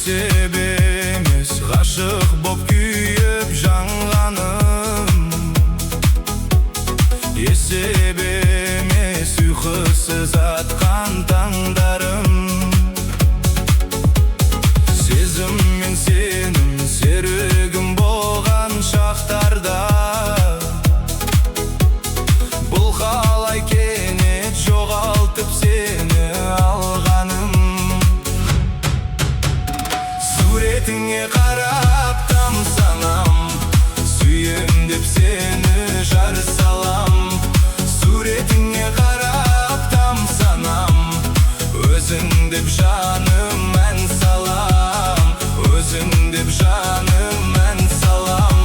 Себемес ғашық боп күйіп жанғаным, есебемес ұйқысыз атқан таңдарым. Сезім мен сенім серігім болған шақтарда, бұл қалай кенет жоғалтып сені алғаным. Суретіңе қарап тамсанам, сүйем деп сені жар салам. Суретіңе қарап тамсанам, өзің деп жаным ән салам. Өзің деп жаным ән салам.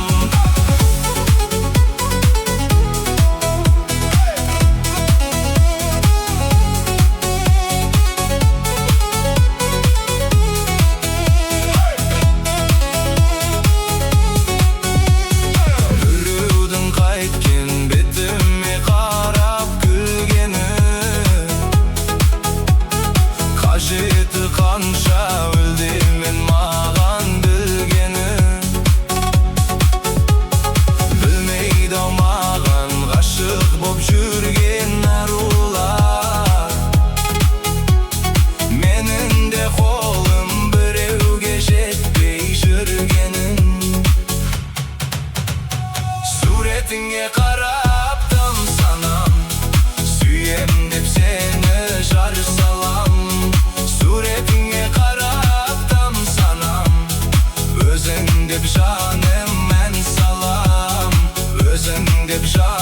Қажеті қанша өлдемен маған білгені, білмейді маған ғашық боп жүрген арулар. Менің де қолым біреуге жетпей жүргенін. Суретіңе қарап тамсанам, сүйем деп сені жар салам. Суретіңе қарап тамсанам, өзің деп жаным ән салам. Өзің деп жаным